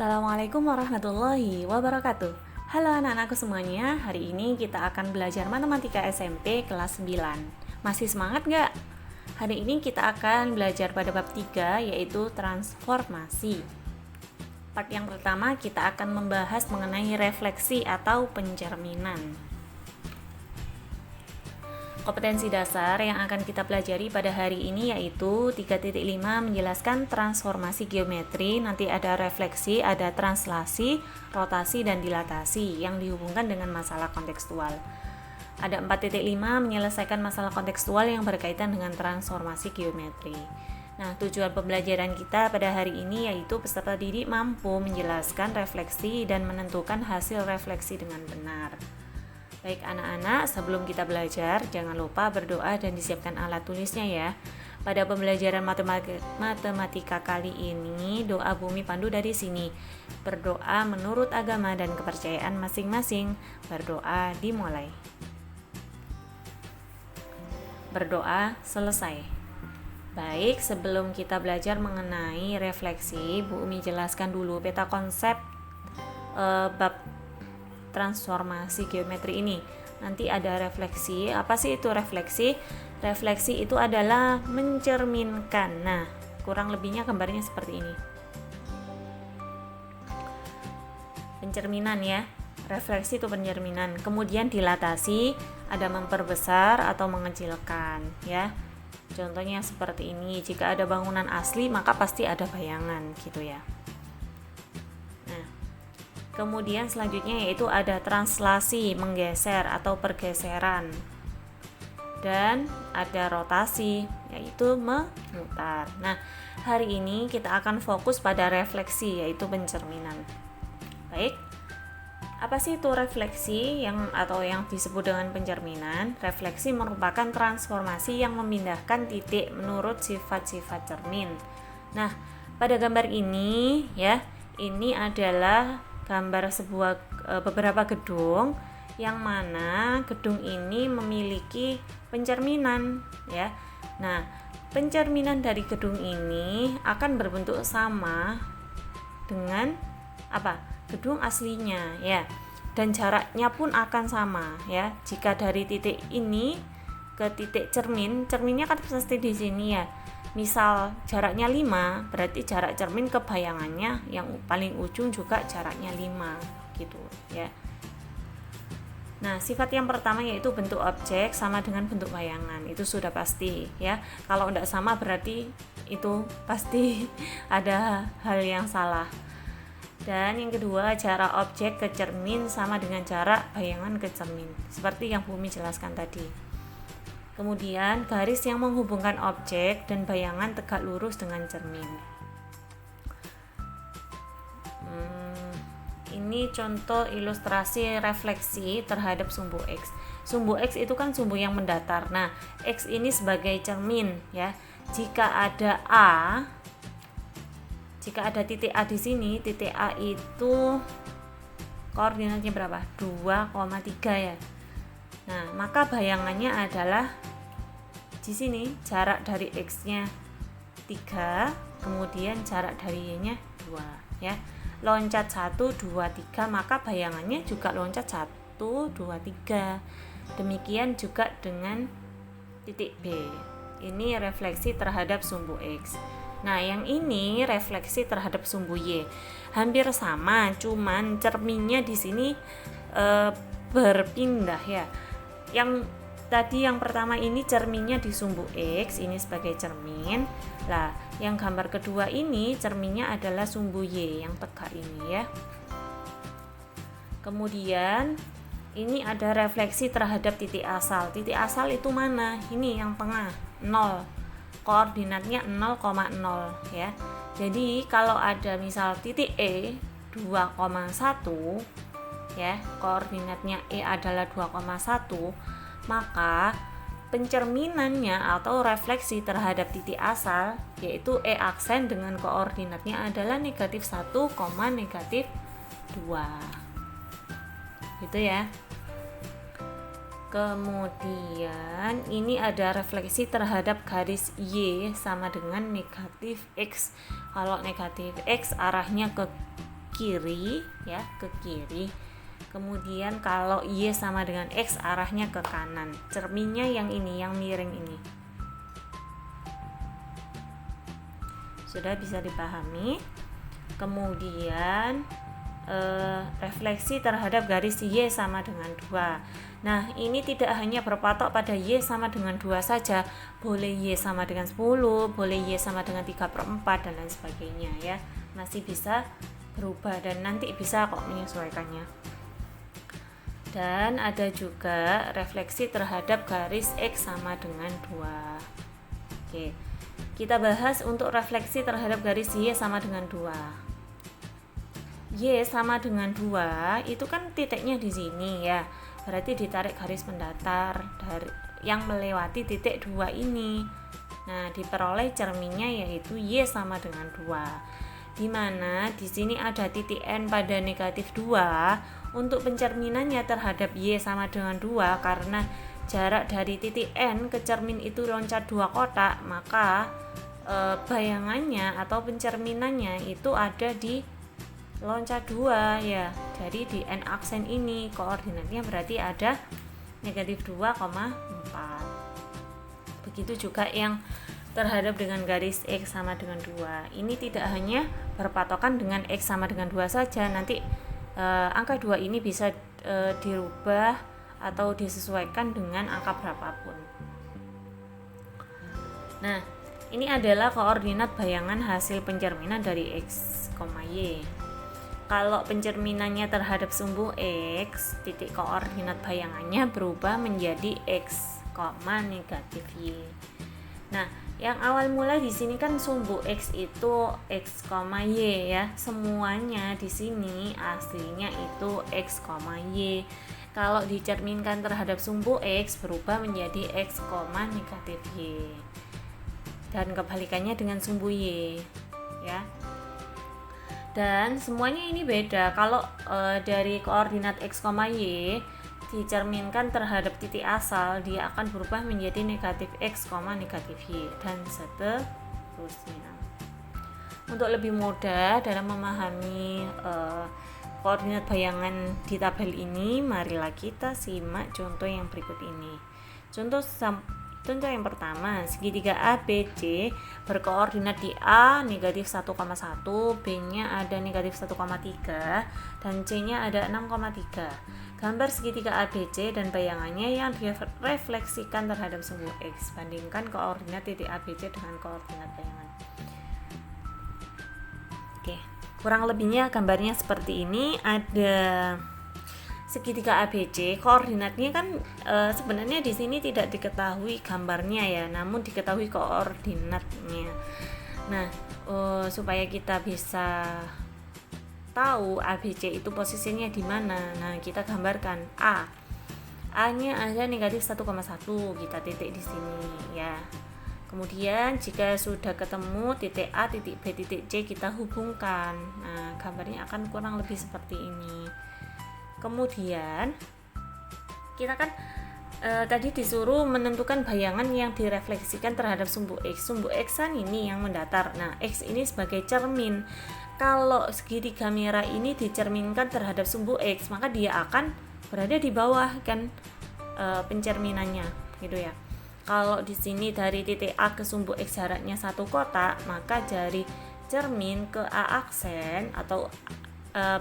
Assalamualaikum warahmatullahi wabarakatuh. Halo anak-anakku semuanya, hari ini kita akan belajar matematika SMP kelas 9. Masih semangat nggak? Hari ini kita akan belajar pada bab 3, yaitu transformasi. Part yang pertama kita akan membahas mengenai refleksi atau pencerminan. Kompetensi dasar yang akan kita pelajari pada hari ini yaitu 3.5 menjelaskan transformasi geometri, nanti ada refleksi, ada translasi, rotasi, dan dilatasi yang dihubungkan dengan masalah kontekstual. Ada 4.5 menyelesaikan masalah kontekstual yang berkaitan dengan transformasi geometri. Nah, tujuan pembelajaran kita pada hari ini yaitu peserta didik mampu menjelaskan refleksi dan menentukan hasil refleksi dengan benar. Baik anak-anak, sebelum kita belajar, jangan lupa berdoa dan disiapkan alat tulisnya ya. Pada pembelajaran matematika kali ini, doa Bumi Pandu dari sini. Berdoa menurut agama dan kepercayaan masing-masing. Berdoa dimulai. Berdoa selesai. Baik, sebelum kita belajar mengenai refleksi, Bu Umi jelaskan dulu peta konsep bab transformasi geometri ini. Nanti ada refleksi. Apa sih itu refleksi? Refleksi itu adalah mencerminkan. Nah, kurang lebihnya gambarnya seperti ini. Pencerminan ya. Refleksi itu pencerminan. Kemudian dilatasi, ada memperbesar atau mengecilkan ya. Contohnya seperti ini. Jika ada bangunan asli, maka pasti ada bayangan gitu ya. Kemudian selanjutnya yaitu ada translasi, menggeser atau pergeseran. Dan ada rotasi, yaitu memutar. Nah, hari ini kita akan fokus pada refleksi, yaitu pencerminan. Baik. Apa sih itu refleksi yang disebut dengan pencerminan? Refleksi merupakan transformasi yang memindahkan titik menurut sifat-sifat cermin. Nah, pada gambar ini ya, ini adalah gambar beberapa gedung yang mana gedung ini memiliki pencerminan ya. Nah, pencerminan dari gedung ini akan berbentuk sama dengan gedung aslinya ya. Dan jaraknya pun akan sama ya. Jika dari titik ini ke titik cerminnya kan pasti di sini ya. Misal jaraknya 5, berarti jarak cermin ke bayangannya yang paling ujung juga jaraknya 5 gitu ya. Nah, sifat yang pertama yaitu bentuk objek sama dengan bentuk bayangan. Itu sudah pasti ya. Kalau tidak sama berarti itu pasti ada hal yang salah. Dan yang kedua, jarak objek ke cermin sama dengan jarak bayangan ke cermin. Seperti yang Bumi jelaskan tadi. Kemudian garis yang menghubungkan objek dan bayangan tegak lurus dengan cermin. Ini contoh ilustrasi refleksi terhadap sumbu X. Sumbu X itu kan sumbu yang mendatar. Nah, X ini sebagai cermin ya. Jika ada titik A di sini, titik A itu koordinatnya berapa? 2,3 ya. Nah, maka bayangannya adalah di sini jarak dari X-nya 3, kemudian jarak dari Y-nya 2 ya. Loncat 1, 2, 3, maka bayangannya juga loncat 1, 2, 3. Demikian juga dengan titik B. Ini refleksi terhadap sumbu X. Nah, yang ini refleksi terhadap sumbu Y. Hampir sama, cuman cerminnya di sini berpindah ya. Yang tadi yang pertama ini cerminnya di sumbu X, ini sebagai cermin. Lah, yang gambar kedua ini cerminnya adalah sumbu Y yang tegak ini ya. Kemudian ini ada refleksi terhadap titik asal. Titik asal itu mana? Ini yang tengah, 0. Koordinatnya 0,0 ya. Jadi kalau ada misal titik E 2,1 ya, koordinatnya E adalah 2,1, maka pencerminannya atau refleksi terhadap titik asal yaitu E aksen dengan koordinatnya adalah negatif 1, negatif 2 gitu ya. Kemudian ini ada refleksi terhadap garis Y sama dengan negatif X. Kalau negatif X arahnya ke kiri ya, ke kiri. Kemudian kalau Y sama dengan X arahnya ke kanan. Cerminnya yang ini, yang miring ini. Sudah bisa dipahami. Kemudian refleksi terhadap garis Y sama dengan 2. Nah, ini tidak hanya berpatok pada Y sama dengan 2 saja, boleh Y sama dengan 10, boleh Y sama dengan 3/4 dan lain sebagainya ya. Masih bisa berubah dan nanti bisa kok menyesuaikannya. Dan ada juga refleksi terhadap garis X sama dengan 2. Oke. Kita bahas untuk refleksi terhadap garis Y sama dengan 2. Y sama dengan 2 itu kan titiknya di sini ya. Berarti ditarik garis mendatar dari yang melewati titik 2 ini. Nah, diperoleh cerminnya yaitu Y sama dengan 2. Di mana di sini ada titik N pada negatif 2. Untuk pencerminannya terhadap Y sama dengan 2 karena jarak dari titik N ke cermin itu loncat 2 kotak, maka bayangannya atau pencerminannya itu ada di loncat 2 ya. Jadi di N aksen ini koordinatnya berarti ada negatif 2,4. Begitu juga yang terhadap dengan garis X sama dengan 2. Ini tidak hanya berpatokan dengan X sama dengan 2 saja, nanti angka 2 ini bisa dirubah atau disesuaikan dengan angka berapapun. Nah, ini adalah koordinat bayangan hasil pencerminan dari X, Y. Kalau pencerminannya terhadap sumbu X, titik koordinat bayangannya berubah menjadi X, negatif Y. Nah, yang awal mula di sini kan sumbu X itu X, Y ya. Semuanya di sini aslinya itu X, Y. Kalau dicerminkan terhadap sumbu X berubah menjadi X, negatif Y. Dan kebalikannya dengan sumbu Y ya. Dan semuanya ini beda. Kalau dari koordinat X, Y dicerminkan terhadap titik asal, dia akan berubah menjadi negatif X, negatif Y dan seterusnya. Untuk lebih mudah dalam memahami koordinat bayangan di tabel ini, marilah kita simak contoh yang berikut ini. Contoh yang pertama, segitiga ABC berkoordinat di A negatif 1,1, B-nya ada negatif 1,3, dan C-nya ada 6,3. Gambar segitiga ABC dan bayangannya yang direfleksikan terhadap sumbu X. Bandingkan koordinat titik ABC dengan koordinat bayangan. Oke, kurang lebihnya gambarnya seperti ini. Ada segitiga ABC, koordinatnya kan sebenarnya di sini tidak diketahui gambarnya ya, namun diketahui koordinatnya. Nah, supaya kita bisa tahu ABC itu posisinya di mana, nah kita gambarkan A-nya ada negatif 1,1, kita titik di sini ya. Kemudian jika sudah ketemu titik A, titik B, titik C, kita hubungkan. Nah, gambarnya akan kurang lebih seperti ini. Kemudian kita kan tadi disuruh menentukan bayangan yang direfleksikan terhadap sumbu X. Sumbu X kan ini yang mendatar. Nah, X ini sebagai cermin. Kalau segitiga merah ini dicerminkan terhadap sumbu X, maka dia akan berada di bawah kan pencerminannya, gitu ya. Kalau di sini dari titik A ke sumbu X jaraknya 1 kotak, maka dari cermin ke A aksen atau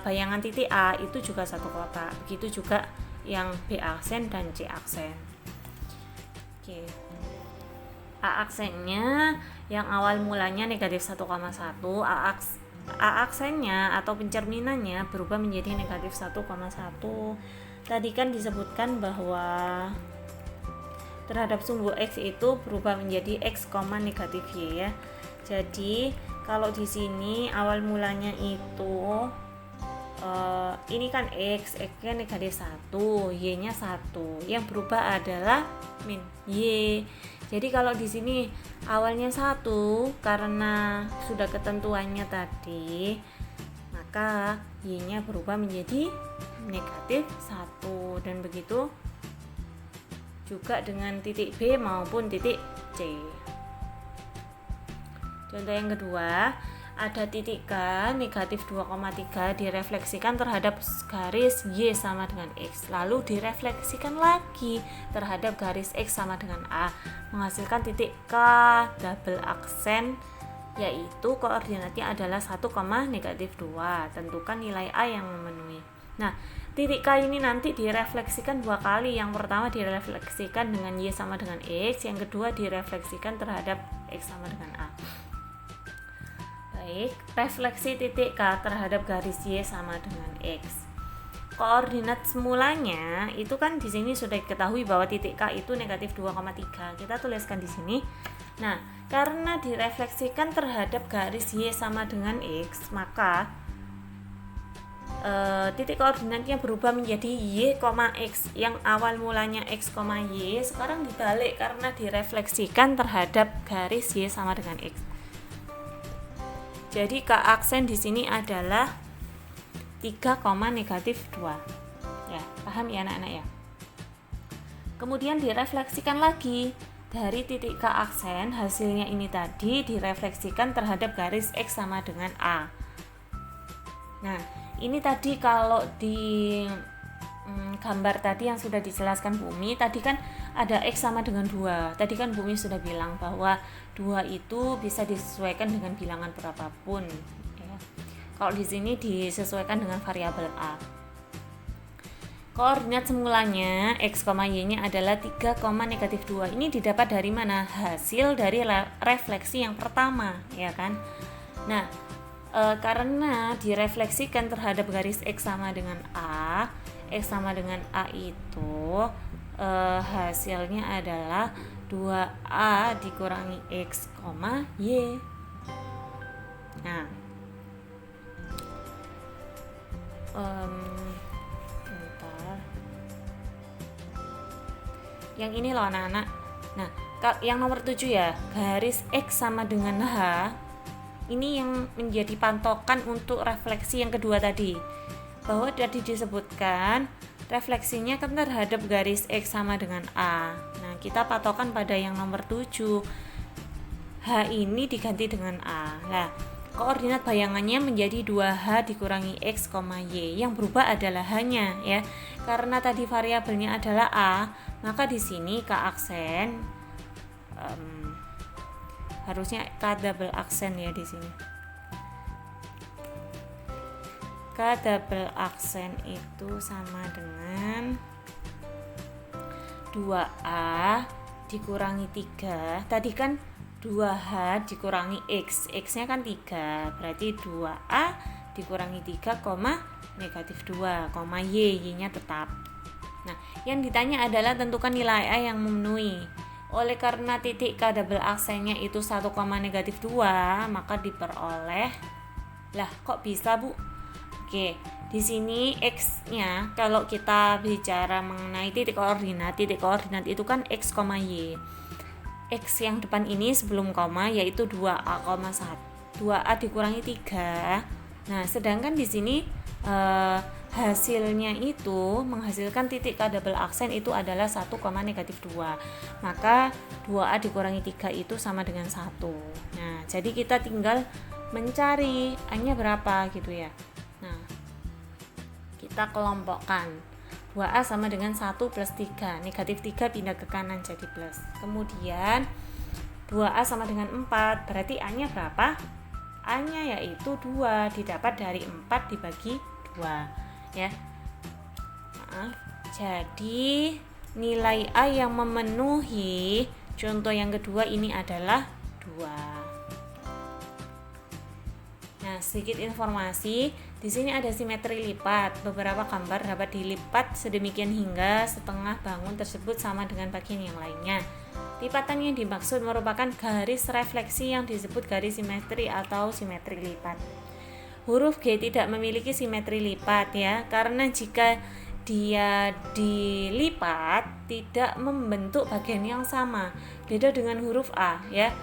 bayangan titik A itu juga 1 kotak. Begitu juga yang B aksen dan C aksen. Oke. A aksennya yang awal mulanya negatif 1,1, A aksennya atau pencerminannya berubah menjadi negatif 1,1. Tadi kan disebutkan bahwa terhadap sumbu X itu berubah menjadi X, negatif Y ya. Jadi kalau di sini awal mulanya itu ini kan X nya negatif 1, Y nya 1, yang berubah adalah min Y. Jadi kalau di sini awalnya 1 karena sudah ketentuannya tadi, maka Y nya berubah menjadi negatif 1, dan begitu juga dengan titik B maupun titik C. Contoh yang kedua, ada titik K negatif 2,3 direfleksikan terhadap garis Y sama dengan X, lalu direfleksikan lagi terhadap garis X sama dengan A, menghasilkan titik K double aksen, yaitu koordinatnya adalah 1, negatif 2. Tentukan nilai A yang memenuhi. Nah, titik K ini nanti direfleksikan dua kali. Yang pertama direfleksikan dengan Y sama dengan X, yang kedua direfleksikan terhadap X sama dengan A. Baik, refleksi titik K terhadap garis Y sama dengan X. Koordinat semulanya itu kan di sini sudah diketahui bahwa titik K itu negatif 2,3. Kita tuliskan di sini. Nah, karena direfleksikan terhadap garis Y sama dengan X, maka titik koordinatnya berubah menjadi Y, X. Yang awal mulanya X, Y sekarang dibalik karena direfleksikan terhadap garis Y sama dengan X. Jadi K aksen di sini adalah 3, negatif 2. Ya, paham ya anak-anak ya? Kemudian direfleksikan lagi dari titik K aksen, hasilnya ini tadi direfleksikan terhadap garis X sama dengan A. Nah, ini tadi kalau di gambar tadi yang sudah dijelaskan Bumi, tadi kan ada X sama dengan 2. Tadi kan Bumi sudah bilang bahwa 2 itu bisa disesuaikan dengan bilangan berapapun. Ya. Kalau di sini disesuaikan dengan variabel A. Koordinat semulanya X, Y-nya adalah 3, negatif 2. Ini didapat dari mana? Hasil dari refleksi yang pertama, ya kan? Nah, karena direfleksikan terhadap garis X sama dengan A, X sama dengan A itu hasilnya adalah 2A dikurangi X, Y. Nah, bentar. Yang ini loh anak-anak. Nah, yang nomor 7 ya, garis X sama dengan H. Ini yang menjadi pantokan untuk refleksi yang kedua tadi. Bahwa tadi disebutkan refleksinya kan terhadap garis X sama dengan A. Nah, kita patokan pada yang nomor 7. H ini diganti dengan A. Nah, koordinat bayangannya menjadi 2H dikurangi X, Y. Yang berubah adalah H-nya ya. Karena tadi variabelnya adalah A, maka di sini K aksen harusnya K double aksen ya di sini. K double aksen itu sama dengan 2A dikurangi 3. Tadi kan 2H dikurangi X. X-nya kan 3. Berarti 2A dikurangi 3, negatif 2, Y. Y-nya tetap. Nah, yang ditanya adalah tentukan nilai A yang memenuhi. Oleh karena titik K double aksennya itu 1, negatif 2, maka diperoleh. Lah, kok bisa, Bu? Oke, di sini X-nya kalau kita bicara mengenai titik koordinat itu kan X, Y. X yang depan ini sebelum koma yaitu 2A, 2A dikurangi 3. Nah, sedangkan di sini hasilnya itu menghasilkan titik K double aksen itu adalah 1, negatif 2. Maka 2A dikurangi 3 itu sama dengan 1. Nah, jadi kita tinggal mencari A-nya berapa gitu ya. Nah, kita kelompokkan. 2A sama dengan 1 plus 3. Negatif 3 pindah ke kanan jadi plus. Kemudian 2A sama dengan 4. Berarti A-nya berapa? A-nya yaitu 2, didapat dari 4 dibagi 2. Ya. Jadi nilai A yang memenuhi contoh yang kedua ini adalah 2. Nah, sedikit informasi, di sini ada simetri lipat. Beberapa gambar dapat dilipat sedemikian hingga setengah bangun tersebut sama dengan bagian yang lainnya. Lipatan yang dimaksud merupakan garis refleksi yang disebut garis simetri atau simetri lipat. Huruf G tidak memiliki simetri lipat ya, karena jika dia dilipat tidak membentuk bagian yang sama. Beda dengan huruf A ya.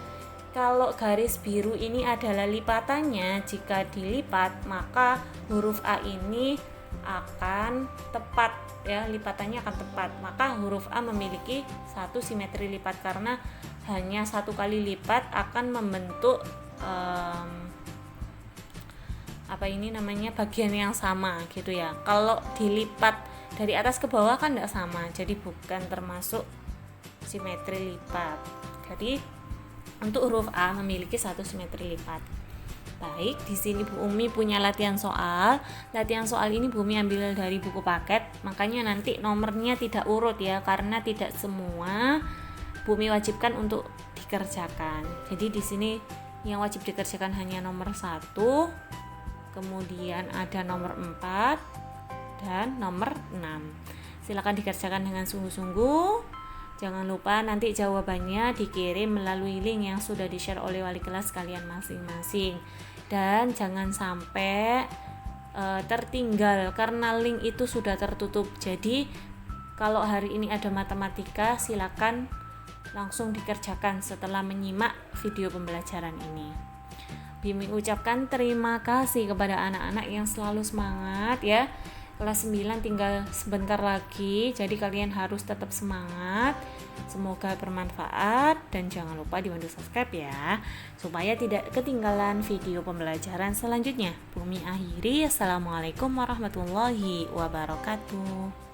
Kalau garis biru ini adalah lipatannya, jika dilipat maka huruf A ini akan tepat ya, lipatannya akan tepat. Maka huruf A memiliki satu simetri lipat karena hanya satu kali lipat akan membentuk bagian yang sama gitu ya. Kalau dilipat dari atas ke bawah kan tidak sama, jadi bukan termasuk simetri lipat. Jadi untuk huruf A memiliki satu simetri lipat. Baik, di sini Bu Umi punya latihan soal. Latihan soal ini Bu Umi ambil dari buku paket, makanya nanti nomornya tidak urut ya, karena tidak semua Bu Umi wajibkan untuk dikerjakan. Jadi di sini yang wajib dikerjakan hanya nomor 1, kemudian ada nomor 4 dan nomor 6. Silakan dikerjakan dengan sungguh-sungguh. Jangan lupa nanti jawabannya dikirim melalui link yang sudah di-share oleh wali kelas kalian masing-masing. Dan jangan sampai tertinggal karena link itu sudah tertutup. Jadi kalau hari ini ada matematika, silakan langsung dikerjakan setelah menyimak video pembelajaran ini. Bimi ucapkan terima kasih kepada anak-anak yang selalu semangat ya. Kelas 9 tinggal sebentar lagi, jadi kalian harus tetap semangat. Semoga bermanfaat dan jangan lupa dibantu subscribe ya, supaya tidak ketinggalan video pembelajaran selanjutnya. Bumi akhiri, assalamualaikum warahmatullahi wabarakatuh.